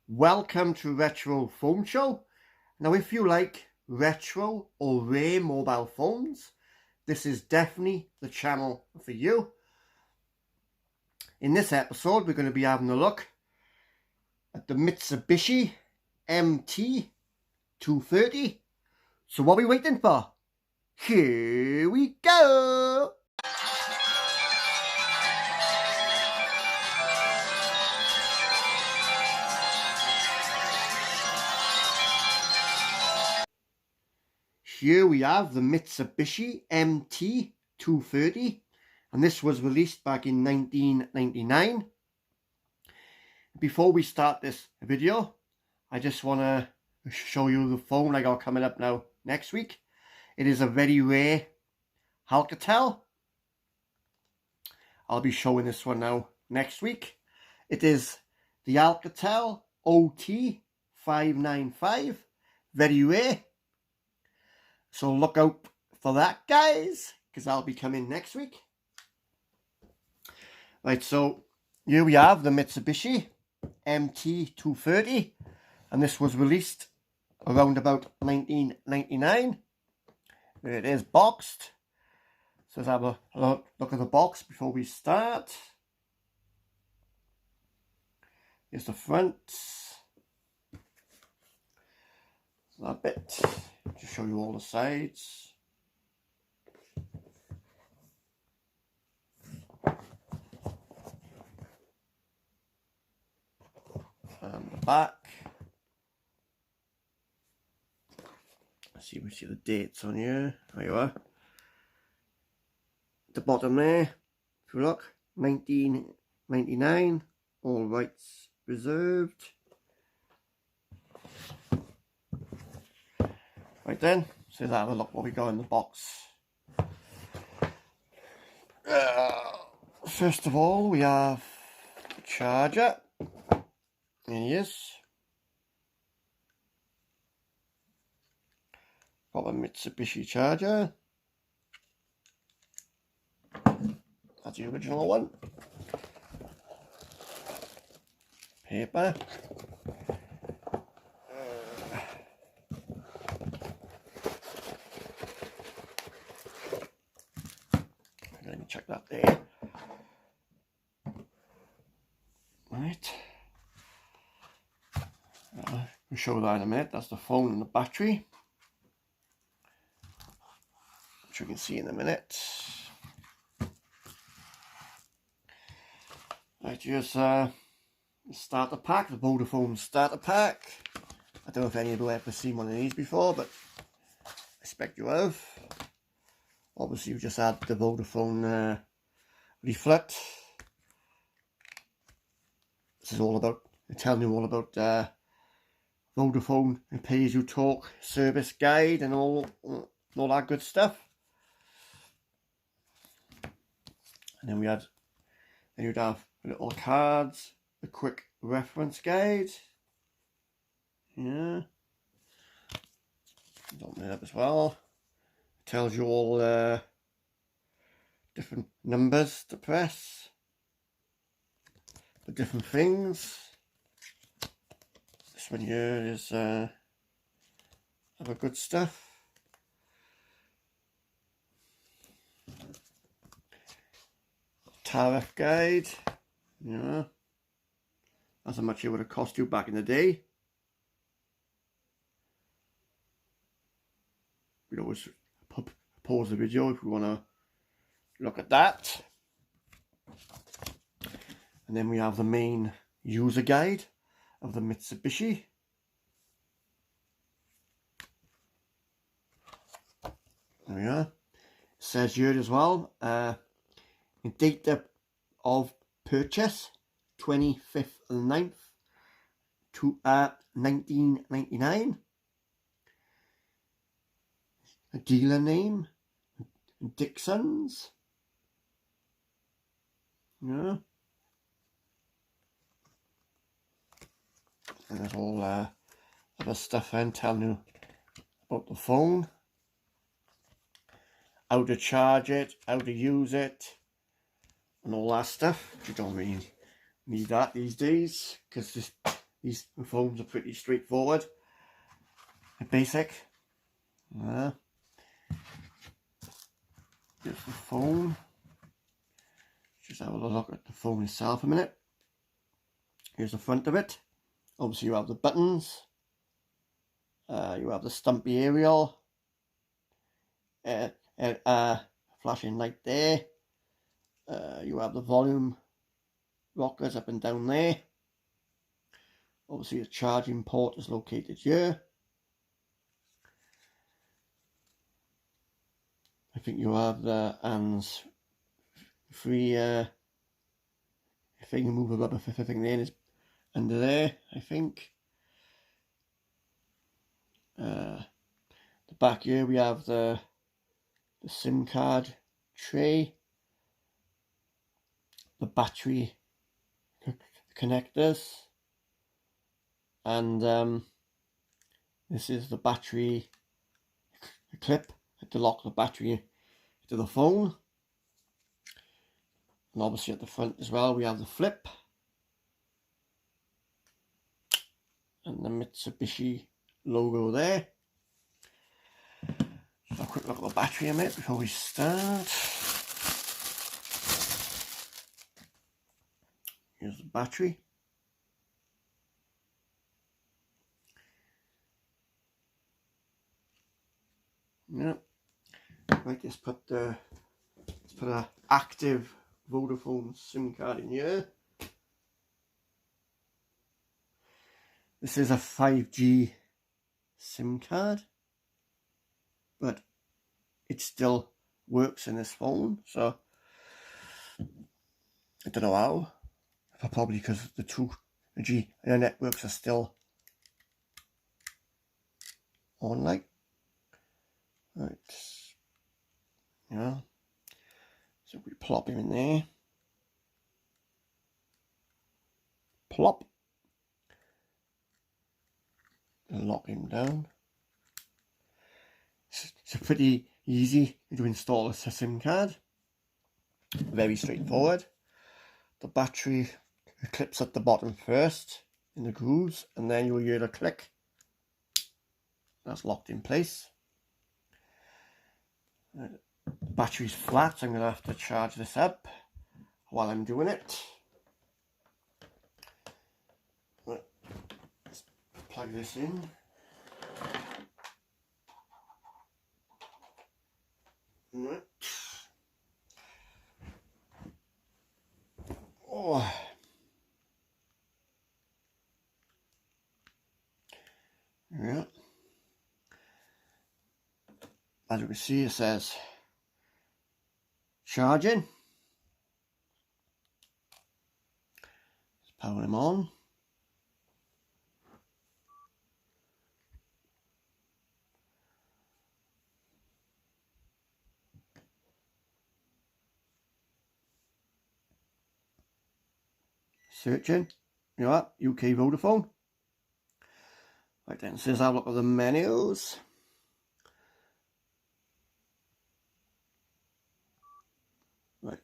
Welcome to Retro Phone Show. Now, if you like retro or rare mobile phones, this is definitely the channel for you. In this episode, we're going to be having a look at the Mitsubishi MT-230. So what are we waiting for? Here we go! Here we have the Mitsubishi MT-230, and this was released back in 1999. Before we start this video, I just want to show you the phone I got coming up now next week. It is a very rare Alcatel. I'll be showing this one now next week. It is the Alcatel OT595, very rare. So look out for that, guys, because I'll be coming next week. Right, so here we have the Mitsubishi MT-230, and this was released around about 1999. There it is, boxed. So let's have a look at the box before we start. Here's the front. That bit. Just show you all the sides. And the back. We see the dates on here. There you are. The bottom there, if you look, 1999, all rights reserved. Right then, so let's have a look what we got in the box. First of all, we have the charger. There he is. Got a Mitsubishi charger. That's the original one. Paper. Let me check that there. Right. I'll show that in a minute. That's the phone and the battery, which you can see in a minute. Right, here's the starter pack, the Vodafone starter pack. I don't know if any of you have ever seen one of these before, but I expect you have. Obviously, you just had the Vodafone leaflet. This is all about, telling you all about Vodafone and pay-as-you-talk service guide and all that good stuff. And then you'd have little cards, a quick reference guide. Yeah. Don't make up as well. Tells you all different numbers to press for different things. This one here is other good stuff. Tariff guide. Yeah. That's how much it would have cost you back in the day. You can always pause the video if you want to look at that. And then we have the main user guide of the Mitsubishi. There we are. It says here as well, date of purchase, 25th of the 9th, 1999. A dealer name, Dixon's. Yeah. And there's all other stuff then telling you about the phone, how to charge it, how to use it, and all that stuff. You don't really need that these days because These phones are pretty straightforward and basic. Here's the phone. Just have a look at the phone itself a minute. Here's the front of it. Obviously you have the buttons. You have the stumpy aerial. Flashing light there. You have the volume rockers up and down there. Obviously the charging port is located here. I think you have the hands free if you can move a rubber thing there, is under there, I think. The back here we have the SIM card tray, the battery connectors, and this is the battery clip to lock the battery to the phone. And obviously at the front as well we have the flip and the Mitsubishi logo there. Just have a quick look at the battery a minute before we start. Here's the battery. Yeah. Right, let's put a active Vodafone SIM card in here. This is a 5G SIM card, but it still works in this phone, so I don't know how. Probably because the 2G networks are still on, like. Right. Yeah. So we plop him in there. Plop. And lock him down. It's pretty easy to install a SIM card. Very straightforward. The battery clips at the bottom first in the grooves, and then you'll hear a click. That's locked in place. The battery's flat, so I'm going to have to charge this up while I'm doing it. Let's plug this in. Right. Oh. Yeah. As you can see, it says charging. Let's power him on. Searching. You know what? UK Vodafone. Right then, so let's have a look at the menus. Right.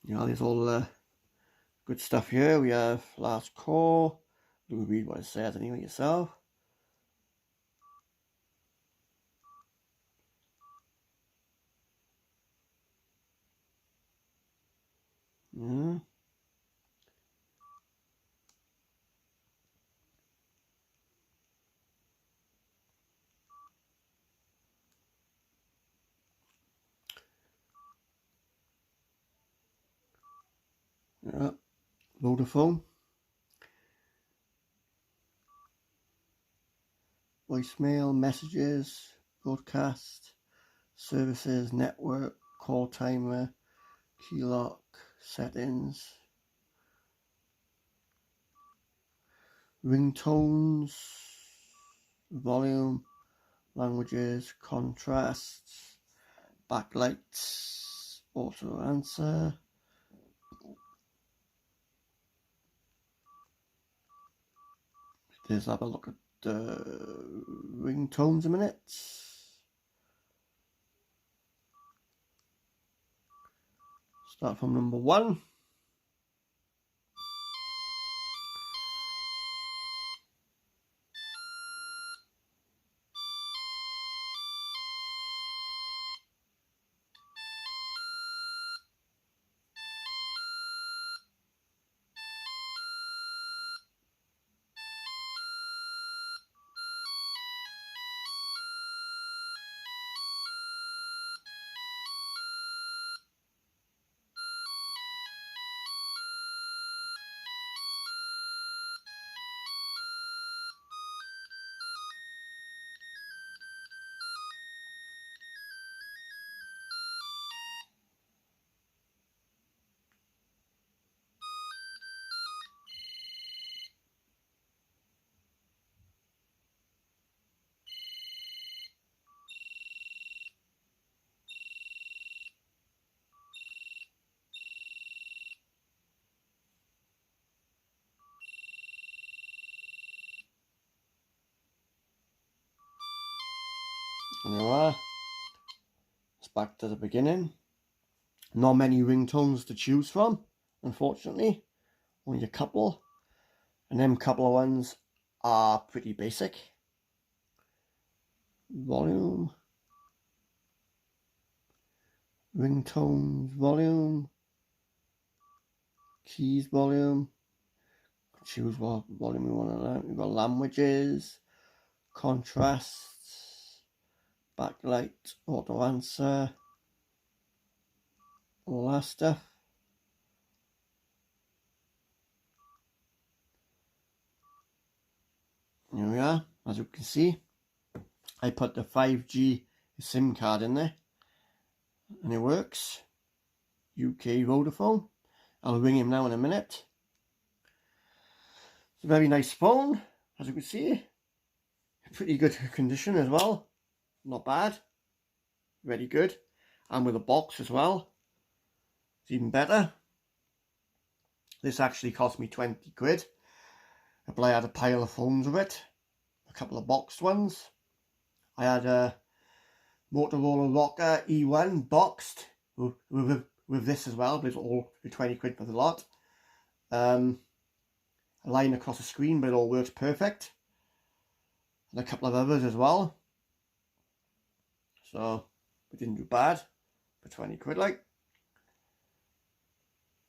You know, there's all the good stuff here. We have last call. You can read what it says anyway yourself. Yeah. Yeah. Vodafone. Voicemail, messages, broadcast, services, network, call timer, key lock, settings, ringtones, volume, languages, contrasts, backlights, auto answer. Let's have a look at the ringtones a minute. Start from number 1. There you are. It's back to the beginning. Not many ringtones to choose from, unfortunately. Only a couple. And them couple of ones are pretty basic. Volume. Ringtones volume. Keys volume. Choose what volume we want to learn. We've got languages. Contrasts. Backlight. Auto answer. All that stuff. Here we are. As you can see, I put the 5G SIM card in there and it works. UK Vodafone. I'll ring him now in a minute. It's a very nice phone, as you can see. Pretty good condition as well. Not bad. Very good. And with a box as well. It's even better. This actually cost me 20 quid. I had a pile of phones with it. A couple of boxed ones. I had a Motorola Rocker E1 boxed with this as well, but it's all for 20 quid for the lot. A line across the screen, but it all works perfect. And a couple of others as well. So we didn't do bad for 20 quid like.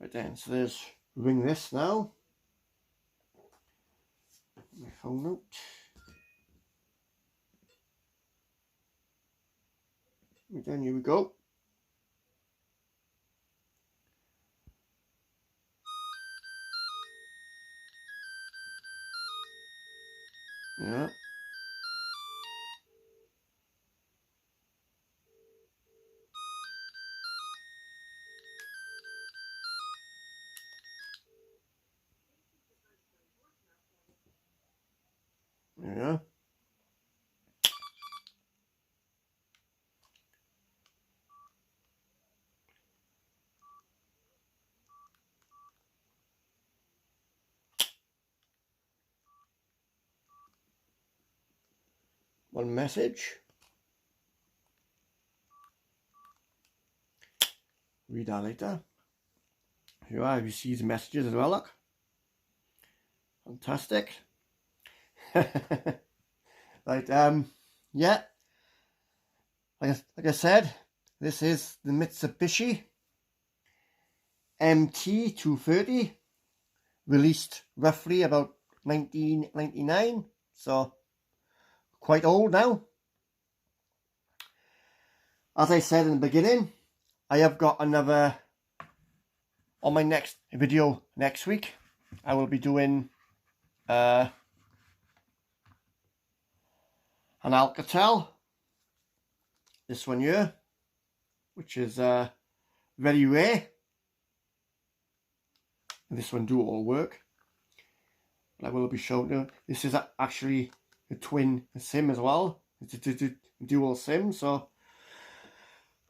Right then, so there's ring this now. My phone note. Right then, here we go. Yeah. Yeah. One message. Read that later. Here you are, you see the messages as well, look. Fantastic. Right, yeah. Like I said, this is the Mitsubishi MT-230, released roughly about 1999, so quite old now. As I said in the beginning, I have got another, on my next video next week, I will be doing an Alcatel, this one here, which is very rare. This one do all work. But I will be showing you. This is actually a twin SIM as well. It's a dual SIM, so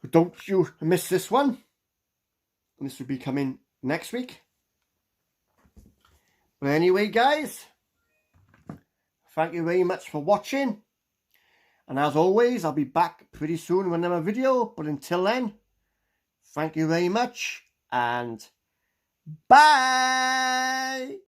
don't you miss this one. And this will be coming next week. But anyway, guys, thank you very much for watching. And as always, I'll be back pretty soon with another video. But until then, thank you very much and bye!